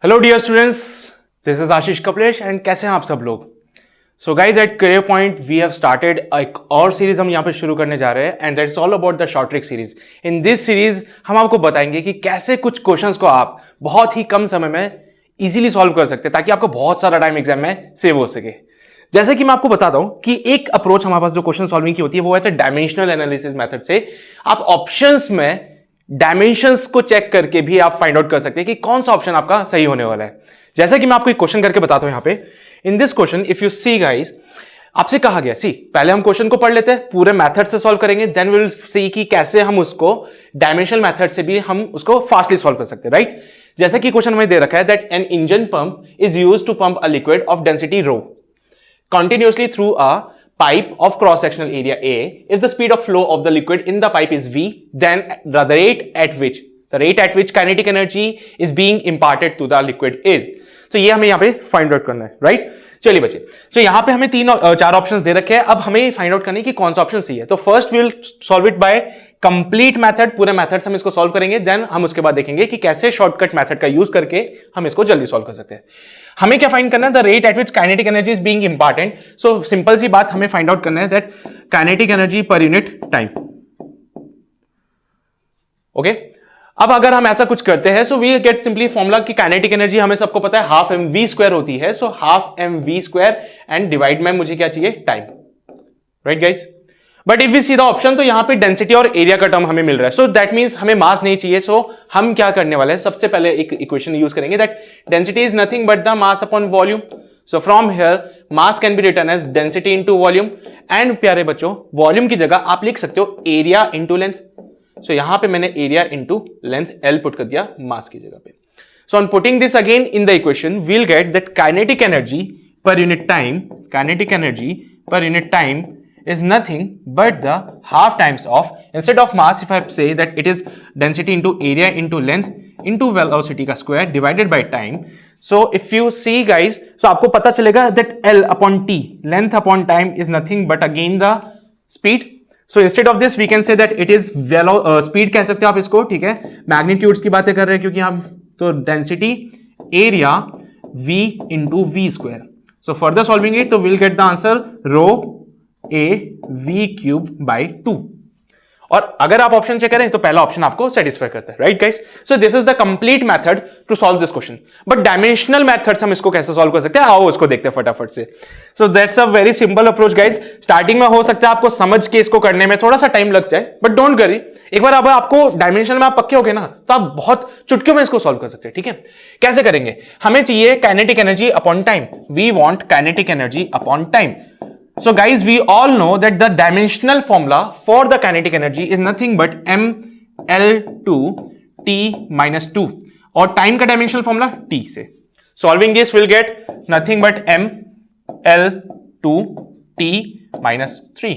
Hello dear students, this is Ashish Kaplesh and कैसे हैं आप सब लोग। So guys at career point we have started एक और सीरीज हम यहाँ पे शुरू करने जा रहे हैं and that's all about the short trick series. In this series हम आपको बताएंगे कि कैसे कुछ क्वेश्चंस को आप बहुत ही कम समय में इजीली सॉल्व कर सकते हैं ताकि आपको बहुत सारा टाइम एग्जाम में सेव हो सके। जैसे कि मैं आपको बताता हूं कि एक अप्रोच हमारे पास जो क्वेश्चन सॉल्विंग की होती है वो है डायमेंशनल एनालिसिस मेथड से। आप ऑप्शंस में डायमेंशंस को चेक करके भी आप फाइंड आउट कर सकते हैं कि कौन सा ऑप्शन आपका सही होने वाला है। जैसे कि मैं आपको एक क्वेश्चन करके बताता हूं यहां पे। In this question if you see guys, आपसे कहा गया पहले हम क्वेश्चन को पढ़ लेते हैं, पूरे मेथड से सॉल्व करेंगे, देन वी विल सी कि कैसे हम उसको डायमेंशनल मेथड से भी हम उसको फास्टली सॉल्व कर सकते हैं, राइट। जैसे कि क्वेश्चन हमें दे रखा है that an engine pump is used to pump a liquid of density rho continuously through a pipe of cross-sectional area A. If the speed of flow of the liquid in the pipe is V, then the rate at which kinetic energy is being imparted to the liquid is. तो ये हमें यहाँ पे find out करना है, right. चलिए बच्चे, तो यहाँ पे हमें चार ऑप्शंस दे रखे हैं। अब हमें फाइंड आउट करना है कि कौन सा ऑप्शन सही है। तो first we will solve it by complete method, पूरे मेथड से हम इसको सॉल्व करेंगे। देन हम उसके बाद देखेंगे कि कैसे शॉर्टकट मेथड का यूज करके हम इसको जल्दी सॉल्व कर सकते हैं। हमें क्या फाइंड करना है? The rate at which kinetic energy is being important. So simple सी बात हमें फाइंड आउट करना है that kinetic energy per unit time. Okay, अब अगर हम ऐसा कुछ करते हैं so we get simply formula कि काइनेटिक एनर्जी हमें सबको पता है हाफ एम वी स्क्वायर होती है। So half M V square and divide में मुझे क्या चाहिए? Time, right guys. But if we see the option तो यहां पे डेंसिटी और एरिया का टर्म हमें मिल रहा है। सो दैट मींस हमें मास नहीं चाहिए। सो हम क्या करने वाले हैं? सबसे पहले एक इक्वेशन यूज करेंगे that density is nothing but the mass upon volume. So from here mass can be written as density into volume and प्यारे बच्चों वॉल्यूम की जगह आप लिख सकते हो एरिया इंटू लेंथ। सो यहां पे मैंने area into length L put कर दिया मास की जगह पे। So on putting this again in the equation will get that kinetic energy per unit time is nothing but the half times of, instead of mass if I say that it is density into area into length into velocity का square divided by time. So if you see guys, so आपको पता चलेगा that L upon T, length upon time is nothing but again the speed. So instead of this we can say that it is speed कह सकते हो आप इसको, ठीक है। मैग्नीट्यूड्स की बातें कर रहे हैं क्योंकि हम तो density area V into V square. So further solving it तो we'll get the answer rho a v cube by 2। और अगर आप ऑप्शन चेक करें तो पहला ऑप्शन आपको सेटिस्फाई करता है, right guys. So this is the complete method to solve this question. But dimensional methods हम इसको कैसे सॉल्व कर सकते हैं, आओ उसको देखते हैं फटाफट से। So that's a very simple approach guys. Starting में हो सकता है आपको समझ के इसको करने में थोड़ा सा टाइम लग जाए, बट डोंट वरी, एक बार अब आपको डायमेंशनल में आप पक्के हो गए ना तो आप बहुत चुटकियों में इसको सॉल्व कर सकते हैं, ठीक है। कैसे करेंगे? हमें चाहिए kinetic energy upon time. We want kinetic energy upon time. So guys, we all know that the dimensional formula for the kinetic energy is nothing but mL2 t minus 2 और time का dimensional formula t से। Solving this will get nothing but mL2 t minus 3,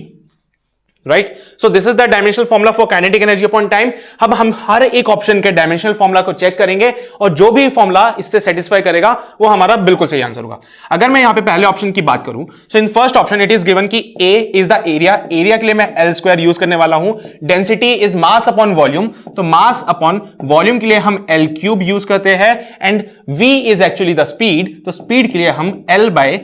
right? So this is the dimensional formula for kinetic energy upon time। अब हम हर एक option के dimensional formula को check करेंगे और जो भी फॉर्मूला इससे सेटिस्फाई करेगा वो हमारा बिल्कुल सही आंसर होगा। अगर मैं यहां पे पहले ऑप्शन की बात करूं so in first option it is given कि A is the area. Area के लिए मैं L स्क्वायर यूज करने वाला हूं। Density is mass upon volume, तो मास अपॉन वॉल्यूम के लिए हम L क्यूब यूज करते हैं and V is actually the speed, तो स्पीड के लिए हम L बाय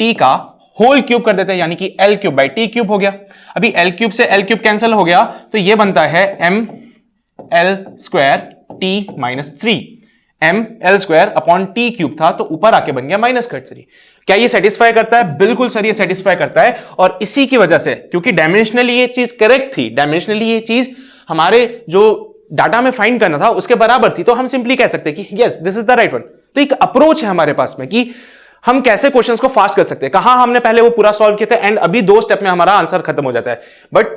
T का होल क्यूब कर देते हैं, यानी कि L cube by T cube हो गया। अभी L क्यूब से L क्यूब कैंसिल हो गया तो ये बनता है m L square T minus 3। m L square upon T cube था तो ऊपर आके बन गया माइनस कट 3। क्या ये सेटिस्फाई करता है? बिल्कुल सर, ये सेटिस्फाई करता है। और इसी की वजह से, क्योंकि डायमेंशनली ये चीज करेक्ट थी, डायमेंशनली ये चीज हमारे जो डाटा में फाइंड करना था उसके बराबर थी, तो हम सिंपली कह सकते हैं कि yes this is the right one. तो एक अप्रोच है हमारे पास में कि हम कैसे क्वेश्चंस को फास्ट कर सकते हैं। कहां हमने पहले वो पूरा सॉल्व किया था एंड अभी 2 स्टेप में हमारा आंसर खत्म हो जाता है। बट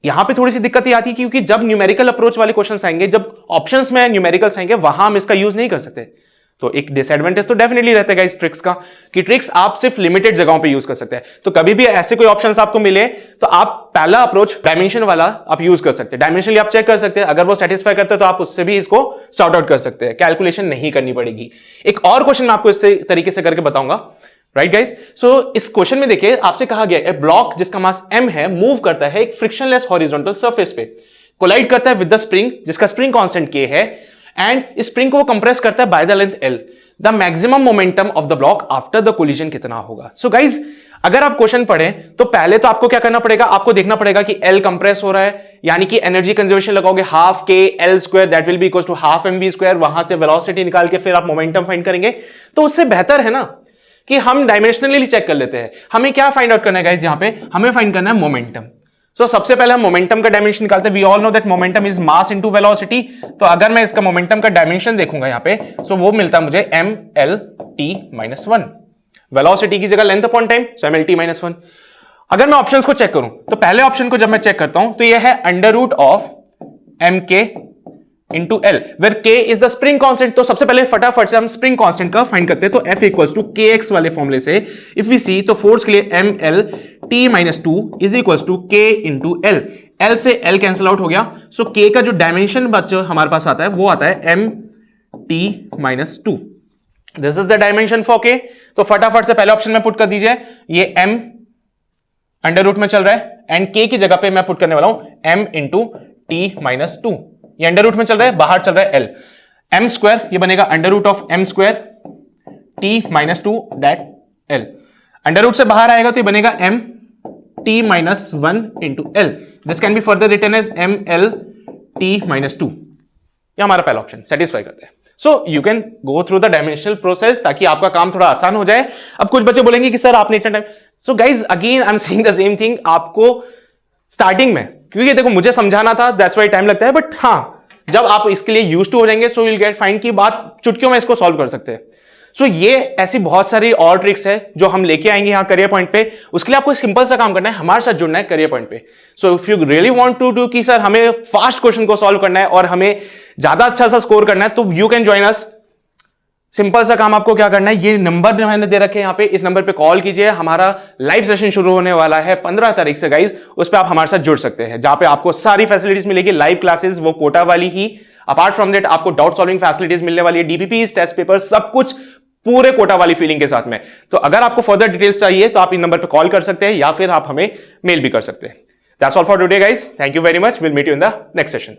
यहां पे थोड़ी सी दिक्कत ये आती है क्योंकि जब न्यूमेरिकल अप्रोच वाले क्वेश्चंस आएंगे, जब ऑप्शंस में न्यूमेरिकल्स आएंगे, वहां हम इसका यूज नहीं कर सकते। तो एक डिसएडवांटेज तो डेफिनेटली रहता है इस ट्रिक्स का कि ट्रिक्स आप सिर्फ लिमिटेड जगहों पे यूज कर सकते हैं। तो कभी भी ऐसे कोई ऑप्शंस आपको मिले तो आप पहला अप्रोच डायमेंशन वाला आप यूज कर सकते हैं। डायमेंशनली आप चेक कर सकते हैं, अगर वो सेटिस्फाई करते हैं तो आप उससे भी इसको सॉर्ट आउट कर सकते हैं, कैलकुलेशन नहीं करनी पड़ेगी। एक और क्वेश्चन मैं आपको इस तरीके से करके बताऊंगा, राइट गाइस। सो इस क्वेश्चन में देखिए आपसे कहा गया है ब्लॉक जिसका मास m है मूव करता है एक फ्रिक्शनलेस हॉरिजॉन्टल सरफेस पे, कोलाइड करता है विद द स्प्रिंग जिसका स्प्रिंग कांस्टेंट k है एंड स्प्रिंग को वो कंप्रेस करता है by the length L। The maximum momentum of the block after the collision कितना होगा? सो गाइज अगर आप क्वेश्चन पढ़ें तो पहले तो आपको क्या करना पड़ेगा, आपको देखना पड़ेगा कि L कंप्रेस हो रहा है, यानी कि एनर्जी कंजर्वेशन लगाओगे half k L square, that will be equal to half mv square, वहां से वेलोसिटी निकाल के फिर आप मोमेंटम फाइंड करेंगे। तो उससे बेहतर है ना कि हम डायमेंशनली चेक कर लेते हैं। हमें क्या फाइंड आउट करना है गाइज, यहां पे हमें फाइंड करना है मोमेंटम। सो सबसे पहले हम मोमेंटम का डायमेंशन निकालते हैं। We all know that momentum is mass into velocity. तो अगर मैं इसका मोमेंटम का डायमेंशन देखूंगा यहां पे, सो वो मिलता है मुझे mlt-1। वेलोसिटी की जगह लेंथ अपॉन टाइम, सो mlt-1। अगर मैं ऑप्शंस को चेक करूं तो पहले ऑप्शन को जब मैं चेक करता हूं तो ये है under root of mk into L, where k is the spring constant. तो सबसे पहले फटाफट से हम स्प्रिंग कांस्टेंट का फाइंड करते हैं। तो F इक्वल्स टू kx वाले फॉर्मूले से इफ वी सी, तो फोर्स के लिए mlt-2 is equals to k into L. L से एल कैंसिल आउट हो गया। सो k का जो डायमेंशन बच्चों हमारे पास आता है वो आता है mt-2। This is the dimension for k। तो फटाफट से पहले ऑप्शन में पुट कर दीजिए, ये m अंडर रूट में चल रहा है एंड k की जगह पे मैं पुट करने वाला हूं m इंटू t-2। ये अंडर रूट में चल रहा है, बाहर चल रहा है l। m स्क्वायर ये बनेगा under root of m square t-2 that l। Under root से बाहर आएगा तो ये बनेगा mt-1 into l। This can be further written as mlt-2। ये हमारा पहला ऑप्शन सेटिस्फाई करते हैं। So you can go through the dimensional process ताकि आपका काम थोड़ा आसान हो जाए। अब कुछ बच्चे बोलेंगे कि सर आपने इतना time, so guys again I am saying the same thing. आपको स्टार्टिंग में, क्योंकि देखो मुझे समझाना था, दैट्स व्हाई टाइम लगता है, बट हाँ जब आप इसके लिए यूज्ड टू हो जाएंगे सो विल गेट फाइंड की बात चुटकियों में इसको सॉल्व कर सकते हैं। सो ये ऐसी बहुत सारी और ट्रिक्स है जो हम लेके आएंगे यहाँ करियर पॉइंट पे। उसके लिए आपको सिंपल सा काम करना है, हमारे साथ जुड़ना है करियर पॉइंट पे। So if you really want to do कि सर हमें फास्ट क्वेश्चन को सॉल्व करना है और हमें ज्यादा अच्छा सा स्कोर करना है, तो you can join us. Simple सा काम आपको क्या करना है, ये नंबर जो मैंने दे रखे हैं यहाँ पे, इस नंबर पे कॉल कीजिए। हमारा लाइव सेशन शुरू होने वाला है 15 तारीख से गाइज, उस पर आप हमारे साथ जुड़ सकते हैं, जहां पे आपको सारी फैसिलिटीज मिलेगी। लाइव क्लासेस वो कोटा वाली ही, अपार्ट फ्रॉम दैट आपको डाउट सॉल्विंग फैसिलिटीज मिलने वाली है, डीपीपीज, टेस्ट पेपर, सब कुछ पूरे कोटा वाली फीलिंग के साथ में। तो अगर आपको फर्दर डिटेल्स चाहिए तो आप इन नंबर पे कॉल कर सकते हैं या फिर आप हमें मेल भी कर सकते हैं। That's all for today guys, thank you very much, will meet you in the next session.